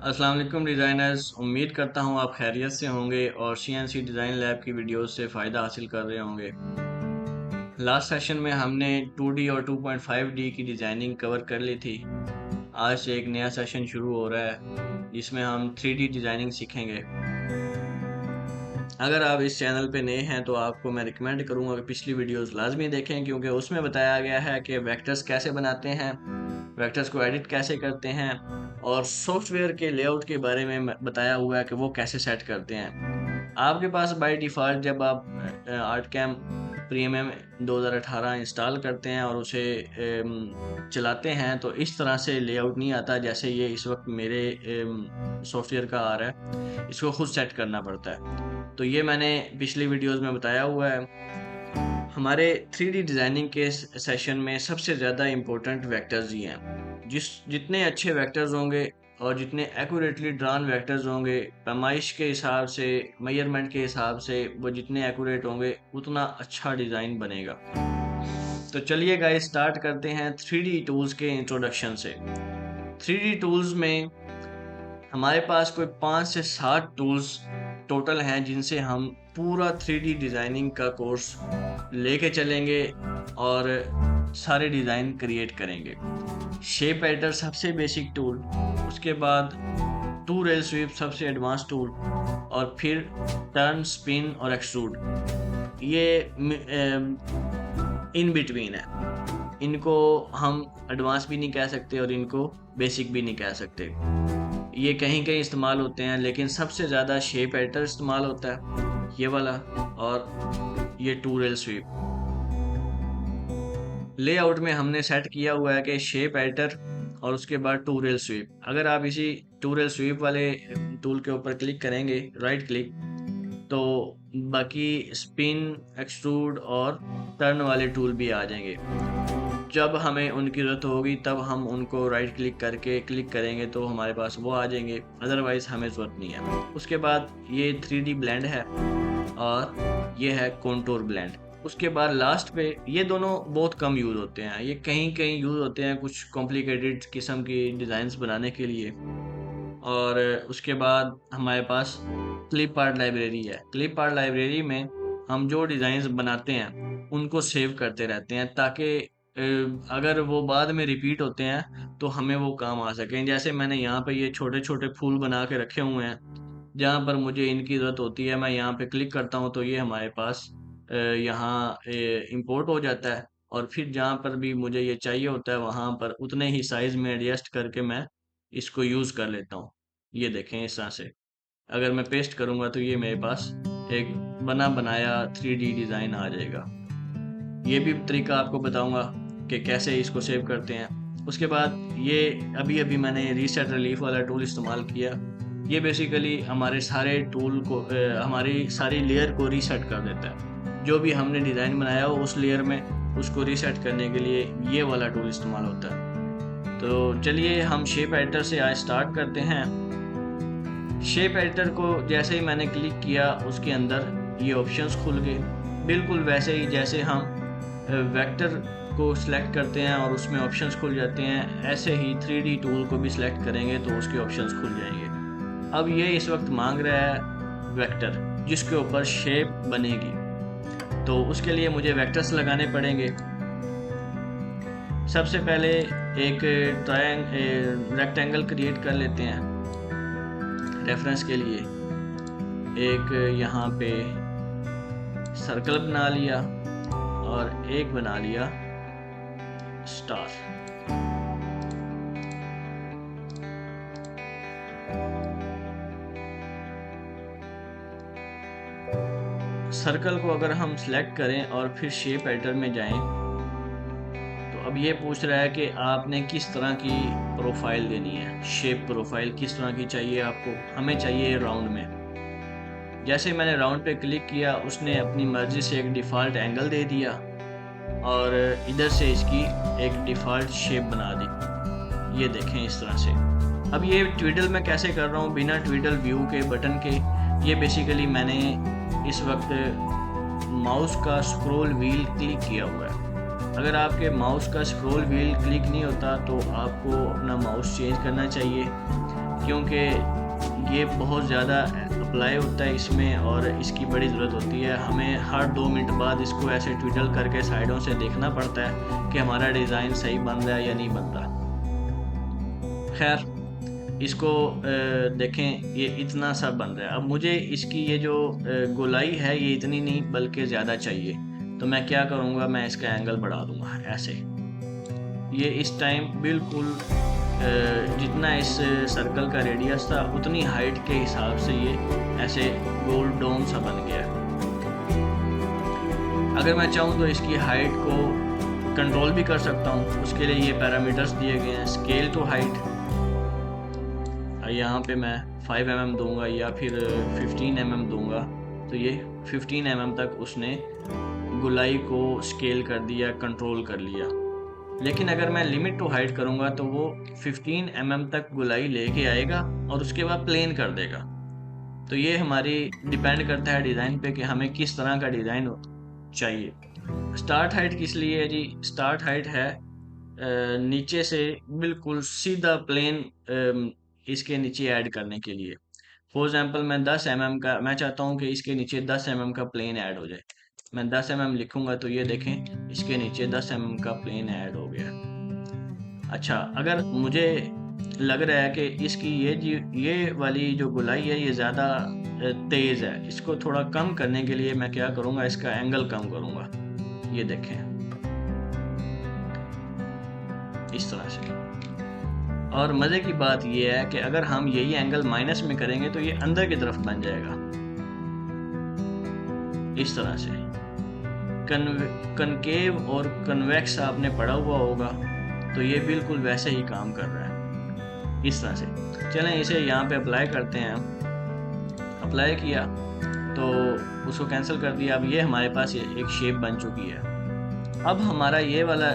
अस्सलाम वालेकुम डिज़ाइनर्स। उम्मीद करता हूँ आप खैरियत से होंगे और सीएनसी डिज़ाइन लैब की वीडियोस से फ़ायदा हासिल कर रहे होंगे। लास्ट सेशन में हमने 2D और 2.5D की डिज़ाइनिंग कवर कर ली थी। आज से एक नया सेशन शुरू हो रहा है जिसमें हम 3D डिज़ाइनिंग सीखेंगे। अगर आप इस चैनल पे नए हैं तो आपको मैं रिकमेंड करूँगा कि पिछली वीडियोस लाजमी देखें, क्योंकि उसमें बताया गया है कि वेक्टर्स कैसे बनाते हैं, वेक्टर्स को एडिट कैसे करते हैं और सॉफ्टवेयर के लेआउट के बारे में बताया हुआ है कि वो कैसे सेट करते हैं। आपके पास बाय डिफ़ॉल्ट जब आप आर्टकैम प्रीमियम 2018 इंस्टॉल करते हैं और उसे चलाते हैं तो इस तरह से लेआउट नहीं आता जैसे ये इस वक्त मेरे सॉफ्टवेयर का आ रहा है। इसको खुद सेट करना पड़ता है। तो ये मैंने पिछली वीडियोस में बताया हुआ है। हमारे 3D डिज़ाइनिंग के सेशन में सबसे ज़्यादा इम्पोर्टेंट वेक्टर्स ही हैं। जितने अच्छे वेक्टर्स होंगे और जितने एक्यूरेटली ड्रॉन वेक्टर्स होंगे, पैमाइश के हिसाब से, मेजरमेंट के हिसाब से वो जितने एक्यूरेट होंगे उतना अच्छा डिज़ाइन बनेगा। तो चलिए गाइस स्टार्ट करते हैं 3D टूल्स के इंट्रोडक्शन से। 3D टूल्स में हमारे पास कोई 5 से 7 टूल्स टोटल हैं जिनसे हम पूरा 3D डिज़ाइनिंग का कोर्स लेके चलेंगे और सारे डिज़ाइन क्रिएट करेंगे। शेप एडिटर सबसे बेसिक टूल, उसके बाद टू रेल स्वीप सबसे एडवांस टूल और फिर टर्न, स्पिन और एक्सट्रूड ये इन बिटवीन है। इनको हम एडवांस भी नहीं कह सकते और इनको बेसिक भी नहीं कह सकते। ये कहीं कहीं इस्तेमाल होते हैं, लेकिन सबसे ज़्यादा शेप एडिटर इस्तेमाल होता है, ये वाला, और ये टू रेल स्वीप। लेआउट में हमने सेट किया हुआ है कि शेप एडिटर और उसके बाद टू रेल स्वीप। अगर आप इसी टू रेल स्वीप वाले टूल के ऊपर क्लिक करेंगे, राइट क्लिक, तो बाकी स्पिन, एक्सट्रूड और टर्न वाले टूल भी आ जाएंगे। जब हमें उनकी ज़रूरत होगी तब हम उनको राइट क्लिक करके क्लिक करेंगे तो हमारे पास वो आ जाएंगे, अदरवाइज़ हमें ज़रूरत नहीं है। उसके बाद ये 3D ब्लेंड है और ये है कॉन्टूर ब्लेंड। उसके बाद लास्ट पे ये दोनों बहुत कम यूज़ होते हैं, ये कहीं कहीं यूज़ होते हैं कुछ कॉम्प्लिकेटेड किस्म की डिज़ाइंस बनाने के लिए। और उसके बाद हमारे पास क्लिप आर्ट लाइब्रेरी है। क्लिप आर्ट लाइब्रेरी में हम जो डिज़ाइंस बनाते हैं उनको सेव करते रहते हैं ताकि अगर वो बाद में रिपीट होते हैं तो हमें वो काम आ सकें। जैसे मैंने यहाँ पे ये छोटे छोटे फूल बना के रखे हुए हैं, जहाँ पर मुझे इनकी ज़रूरत होती है मैं यहाँ पे क्लिक करता हूँ तो ये हमारे पास यहाँ इंपोर्ट हो जाता है। और फिर जहाँ पर भी मुझे ये चाहिए होता है वहाँ पर उतने ही साइज़ में एडजस्ट करके मैं इसको यूज़ कर लेता हूँ। ये देखें इस तरह से अगर मैं पेस्ट करूँगा तो ये मेरे पास एक बना बनाया 3D डिज़ाइन आ जाएगा। ये भी तरीका आपको बताऊंगा कि कैसे इसको सेव करते हैं। उसके बाद ये अभी अभी मैंने रीसेट रिलीफ वाला टूल इस्तेमाल किया। ये बेसिकली हमारे सारे टूल को हमारी सारी लेयर को रीसेट कर देता है। जो भी हमने डिज़ाइन बनाया हो उस लेयर में उसको रीसेट करने के लिए ये वाला टूल इस्तेमाल होता है। तो चलिए हम शेप एडिटर से आज स्टार्ट करते हैं। शेप एडिटर को जैसे ही मैंने क्लिक किया उसके अंदर ये ऑप्शंस खुल गए, बिल्कुल वैसे ही जैसे हम वेक्टर को सिलेक्ट करते हैं और उसमें ऑप्शंस खुल जाते हैं, ऐसे ही 3D टूल को भी सिलेक्ट करेंगे तो उसके ऑप्शंस खुल जाएंगे। अब ये इस वक्त मांग रहा है वेक्टर जिसके ऊपर शेप बनेगी, तो उसके लिए मुझे वेक्टर्स लगाने पड़ेंगे। सबसे पहले एक रेक्टेंगल क्रिएट कर लेते हैं रेफरेंस के लिए। एक यहाँ पे सर्कल बना लिया और एक बना लिया स्टार। सर्कल को अगर हम सिलेक्ट करें और फिर शेप एडिटर में जाएं तो अब ये पूछ रहा है कि आपने किस तरह की प्रोफाइल देनी है। शेप प्रोफाइल किस तरह की चाहिए आपको? हमें चाहिए राउंड में। जैसे मैंने राउंड पे क्लिक किया उसने अपनी मर्जी से एक डिफ़ॉल्ट एंगल दे दिया और इधर से इसकी एक डिफ़ॉल्ट शेप बना दी। ये देखें इस तरह से। अब ये ट्विडल मैं कैसे कर रहा हूँ बिना ट्विडल व्यू के बटन के। ये बेसिकली मैंने इस वक्त माउस का स्क्रॉल व्हील क्लिक किया हुआ है। अगर आपके माउस का स्क्रॉल व्हील क्लिक नहीं होता तो आपको अपना माउस चेंज करना चाहिए क्योंकि ये बहुत ज़्यादा अप्लाई होता है इसमें और इसकी बड़ी ज़रूरत होती है। हमें हर 2 मिनट बाद इसको ऐसे ट्विडल करके साइडों से देखना पड़ता है कि हमारा डिज़ाइन सही बन रहा है या नहीं बन रहा। खैर, इसको देखें, ये इतना सा बन रहा है। अब मुझे इसकी ये जो गोलाई है ये इतनी नहीं बल्कि ज़्यादा चाहिए, तो मैं क्या करूँगा, मैं इसका एंगल बढ़ा दूँगा ऐसे। ये इस टाइम बिल्कुल जितना इस सर्कल का रेडियस था उतनी हाइट के हिसाब से ये ऐसे गोल डोम सा बन गया है। अगर मैं चाहूँ तो इसकी हाइट को कंट्रोल भी कर सकता हूँ। उसके लिए ये पैरामीटर्स दिए गए हैं, स्केल टू हाइट। यहाँ पे मैं 5 mm दूंगा या फिर 15 mm दूंगा, तो ये 15 mm तक उसने गुलाई को स्केल कर दिया, कंट्रोल कर लिया। लेकिन अगर मैं लिमिट टू हाइट करूंगा तो वो 15 mm तक गुलाई लेके आएगा और उसके बाद प्लेन कर देगा। तो ये हमारी डिपेंड करता है डिज़ाइन पे कि हमें किस तरह का डिज़ाइन चाहिए। स्टार्ट हाइट किस लिए है जी? स्टार्ट हाइट है नीचे से बिल्कुल सीधा प्लेन इसके नीचे ऐड करने के लिए। फॉर एग्जांपल मैं 10 mm का, मैं चाहता हूँ कि इसके नीचे 10 mm का प्लेन ऐड हो जाए। मैं 10 mm लिखूंगा तो ये देखें इसके नीचे 10 mm का प्लेन ऐड हो गया। अच्छा, अगर मुझे लग रहा है कि इसकी ये वाली जो गुलाई है ये ज़्यादा तेज़ है, इसको थोड़ा कम करने के लिए मैं क्या करूँगा, इसका एंगल कम करूँगा। ये देखें इस तरह से। और मज़े की बात ये है कि अगर हम यही एंगल माइनस में करेंगे तो ये अंदर की तरफ बन जाएगा इस तरह से। कनकेव और कन्वेक्स आपने पढ़ा हुआ होगा, तो ये बिल्कुल वैसे ही काम कर रहा है इस तरह से। चलें इसे यहाँ पे अप्लाई करते हैं। अप्लाई किया तो उसको कैंसिल कर दिया। अब ये हमारे पास एक शेप बन चुकी है। अब हमारा ये वाला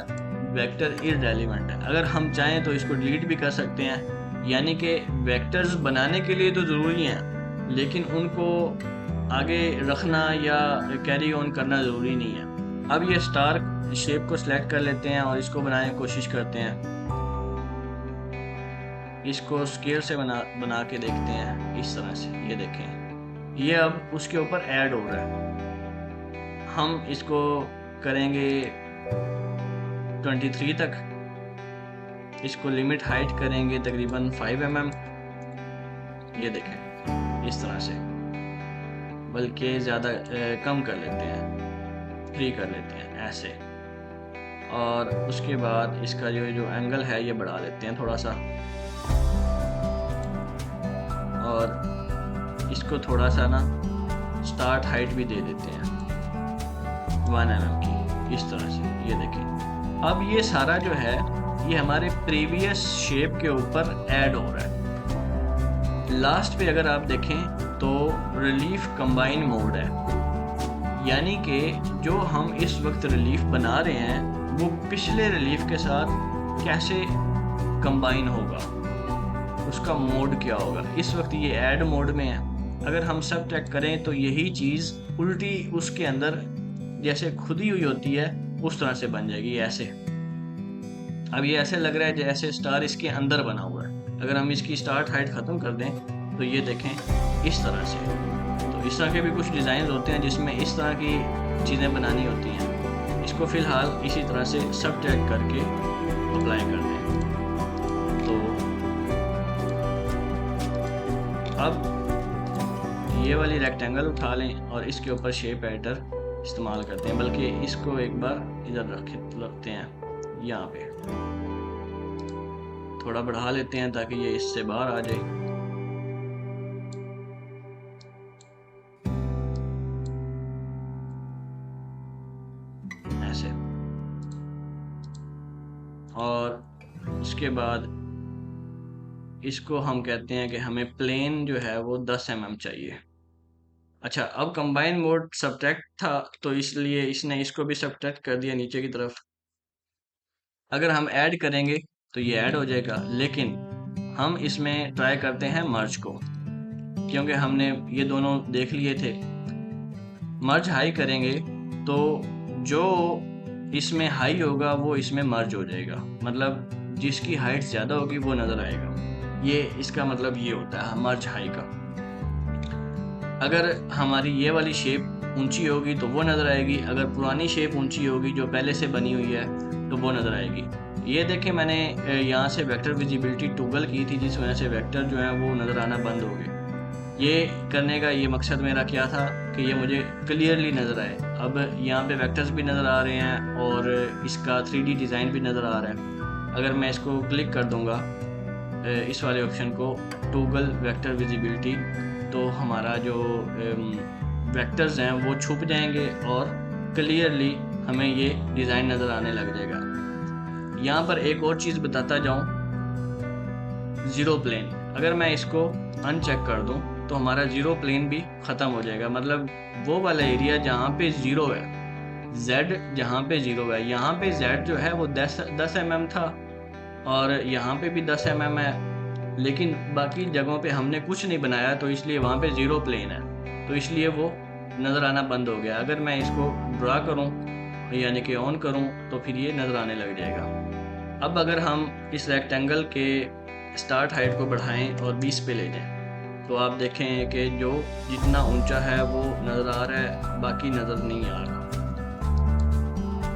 वेक्टर इररेलेवेंट है। अगर हम चाहें तो इसको डिलीट भी कर सकते हैं, यानी कि वेक्टर्स बनाने के लिए तो ज़रूरी हैं लेकिन उनको आगे रखना या कैरी ऑन करना ज़रूरी नहीं है। अब ये स्टार शेप को सिलेक्ट कर लेते हैं और इसको बनाने की कोशिश करते हैं। इसको स्केल से बना के देखते हैं इस तरह से। ये देखें, ये अब उसके ऊपर ऐड हो रहा है। हम इसको करेंगे 23 तक। इसको लिमिट हाइट करेंगे तकरीबन 5 mm। ये देखें इस तरह से, बल्कि ज़्यादा कम कर लेते हैं, 3 कर लेते हैं ऐसे। और उसके बाद इसका जो एंगल है ये बढ़ा लेते हैं थोड़ा सा, और इसको थोड़ा सा ना स्टार्ट हाइट भी दे देते हैं 1 mm की इस तरह से। ये देखें, अब ये सारा जो है ये हमारे प्रीवियस शेप के ऊपर ऐड हो रहा है। लास्ट पे अगर आप देखें तो रिलीफ कंबाइन मोड है, यानी कि जो हम इस वक्त रिलीफ बना रहे हैं वो पिछले रिलीफ के साथ कैसे कंबाइन होगा, उसका मोड क्या होगा। इस वक्त ये ऐड मोड में है। अगर हम सबट्रैक्ट करें तो यही चीज़ उल्टी उसके अंदर जैसे खुदी हुई होती है उस तरह से बन जाएगी ऐसे। अब ये ऐसे लग रहा है जैसे स्टार इसके अंदर बना हुआ है। अगर हम इसकी स्टार्ट हाइट ख़त्म कर दें तो ये देखें इस तरह से। तो इस तरह के भी कुछ डिज़ाइन होते हैं जिसमें इस तरह की चीज़ें बनानी होती हैं। इसको फ़िलहाल इसी तरह से सबट्रैक्ट करके अप्लाई कर दें। तो अब ये वाली रेक्टेंगल उठा लें और इसके ऊपर शेप एडिटर इस्तेमाल करते हैं, बल्कि इसको एक बार इधर रखते हैं, यहाँ पे थोड़ा बढ़ा लेते हैं ताकि ये इससे बाहर आ जाए। ऐसे। और उसके बाद इसको हम कहते हैं कि हमें प्लेन जो है वो 10 mm चाहिए। अच्छा, अब कंबाइन मोड सबट्रैक्ट था तो इसलिए इसने इसको भी सबट्रैक्ट कर दिया नीचे की तरफ। अगर हम ऐड करेंगे तो ये ऐड हो जाएगा, लेकिन हम इसमें ट्राई करते हैं मर्ज को, क्योंकि हमने ये दोनों देख लिए थे। मर्ज हाई करेंगे तो जो इसमें हाई होगा वो इसमें मर्ज हो जाएगा, मतलब जिसकी हाइट ज़्यादा होगी वो नज़र आएगा। ये इसका मतलब ये होता है मर्ज हाई का। अगर हमारी ये वाली शेप ऊंची होगी तो वो नज़र आएगी, अगर पुरानी शेप ऊंची होगी जो पहले से बनी हुई है तो वो नज़र आएगी। ये देखें, मैंने यहाँ से वेक्टर विजिबिलिटी टॉगल की थी, जिस वजह से वेक्टर जो है वो नज़र आना बंद हो गए। ये करने का ये मकसद मेरा क्या था कि ये मुझे क्लियरली नज़र आए। अब यहाँ पे वेक्टर्स भी नज़र आ रहे हैं और इसका 3D डिज़ाइन भी नज़र आ रहा है। अगर मैं इसको क्लिक कर दूँगा इस वाले ऑप्शन को, टॉगल वेक्टर विजिबिलिटी, तो हमारा जो वेक्टर्स हैं वो छुप जाएंगे और क्लियरली हमें ये डिज़ाइन नज़र आने लग जाएगा। यहाँ पर एक और चीज़ बताता जाऊँ, ज़ीरो प्लेन, अगर मैं इसको अनचेक कर दूँ तो हमारा ज़ीरो प्लेन भी ख़त्म हो जाएगा। मतलब वो वाला एरिया जहाँ पे ज़ीरो है, Z जहाँ पे ज़ीरो है, यहाँ पे Z जो है वो 10 mm था और यहाँ पे भी 10 mm है, लेकिन बाकी जगहों पे हमने कुछ नहीं बनाया तो इसलिए वहाँ पे ज़ीरो प्लेन है, तो इसलिए वो नज़र आना बंद हो गया। अगर मैं इसको ड्रा करूँ यानी कि ऑन करूँ तो फिर ये नज़र आने लग जाएगा। अब अगर हम इस रेक्टेंगल के स्टार्ट हाइट को बढ़ाएं और 20 पे ले जाएं तो आप देखें कि जो जितना ऊंचा है वो नज़र आ रहा है, बाकी नज़र नहीं आ रहा।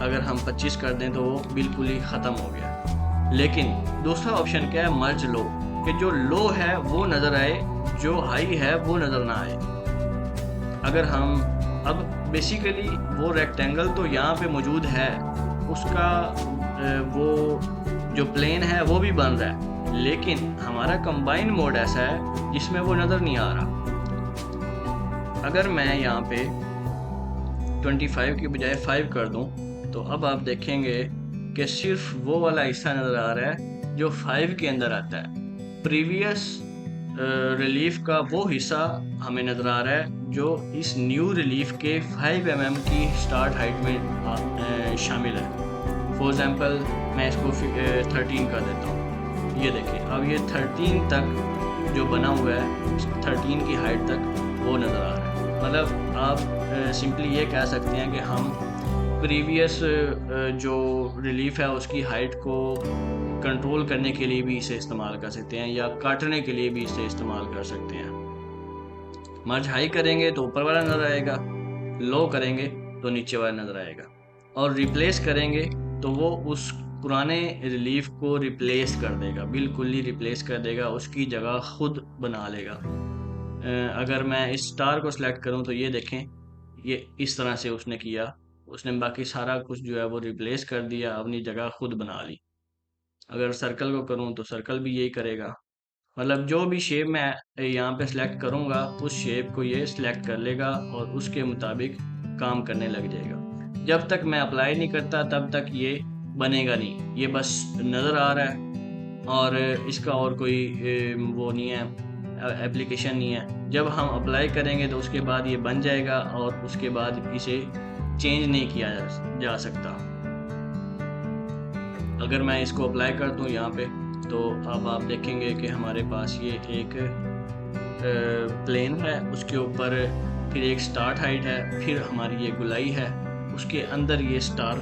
अगर हम 25 कर दें तो वो बिल्कुल ही ख़त्म हो गया। लेकिन दूसरा ऑप्शन क्या है, मर्ज लो, कि जो लो है वो नज़र आए, जो हाई है वो नज़र ना आए। अगर हम अब बेसिकली वो रेक्टेंगल तो यहाँ पे मौजूद है, उसका वो जो प्लेन है वो भी बन रहा है, लेकिन हमारा कंबाइन मोड ऐसा है जिसमें वो नज़र नहीं आ रहा। अगर मैं यहाँ पे 25 की बजाय 5 कर दूँ तो अब आप देखेंगे कि सिर्फ वो वाला हिस्सा नज़र आ रहा है जो 5 के अंदर आता है। प्रीवियस रिलीफ का वो हिस्सा हमें नज़र आ रहा है जो इस न्यू रिलीफ के 5 mm की स्टार्ट हाइट में शामिल है। फॉर एग्ज़ाम्पल मैं इसको 13 कर देता हूँ। ये देखिए, अब ये 13 तक जो बना हुआ है, 13 की हाइट तक वो नज़र आ रहा है। मतलब आप सिंपली ये कह सकते हैं कि हम प्रीवियस जो रिलीफ है उसकी हाइट को कंट्रोल करने के लिए भी इसे इस्तेमाल कर सकते हैं या काटने के लिए भी इसे इस्तेमाल कर सकते हैं। मर्ज हाई करेंगे तो ऊपर वाला नज़र आएगा, लो करेंगे तो नीचे वाला नज़र आएगा, और रिप्लेस करेंगे तो वो उस पुराने रिलीफ को रिप्लेस कर देगा, बिल्कुल ही रिप्लेस कर देगा, उसकी जगह खुद बना लेगा। अगर मैं इस स्टार को सिलेक्ट करूं तो ये देखें, ये इस तरह से उसने किया, उसने बाकी सारा कुछ जो है वो रिप्लेस कर दिया, अपनी जगह खुद बना ली। अगर सर्कल को करूं तो सर्कल भी यही करेगा। मतलब जो भी शेप मैं यहाँ पे सिलेक्ट करूँगा उस शेप को ये सिलेक्ट कर लेगा और उसके मुताबिक काम करने लग जाएगा। जब तक मैं अप्लाई नहीं करता तब तक ये बनेगा नहीं, ये बस नज़र आ रहा है और इसका और कोई वो नहीं है, एप्लीकेशन नहीं है। जब हम अप्लाई करेंगे तो उसके बाद ये बन जाएगा और उसके बाद इसे चेंज नहीं किया जा सकता। अगर मैं इसको अप्लाई कर दूँ यहाँ पे तो अब आप देखेंगे कि हमारे पास ये एक प्लेन है, उसके ऊपर फिर एक स्टार्ट हाइट है, फिर हमारी ये गुलाई है, उसके अंदर ये स्टार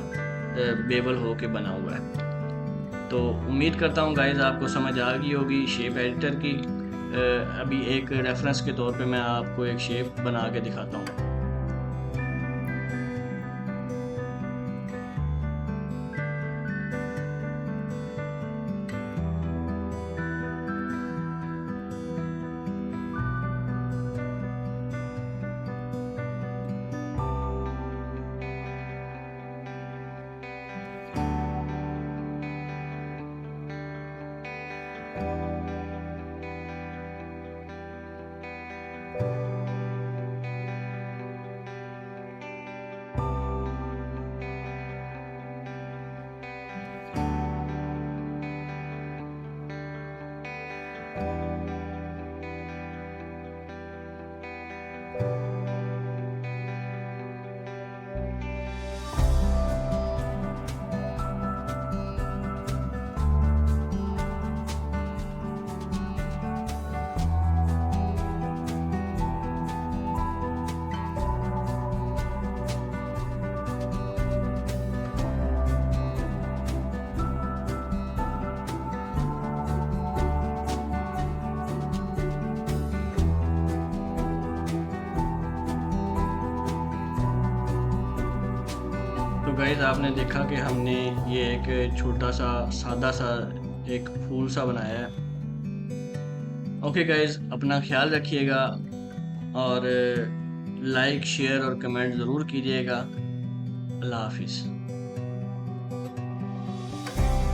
बेबल हो के बना हुआ है। तो उम्मीद करता हूँ गाइज आपको समझ आ गई होगी शेप एडिटर की। अभी एक रेफरेंस के तौर पे मैं आपको एक शेप बना के दिखाता हूँ। तो गाइज आपने देखा कि हमने ये एक छोटा सा सादा सा एक फूल सा बनाया है। ओके गाइज, अपना ख्याल रखिएगा और लाइक शेयर और कमेंट ज़रूर कीजिएगा। अल्लाह हाफिज़।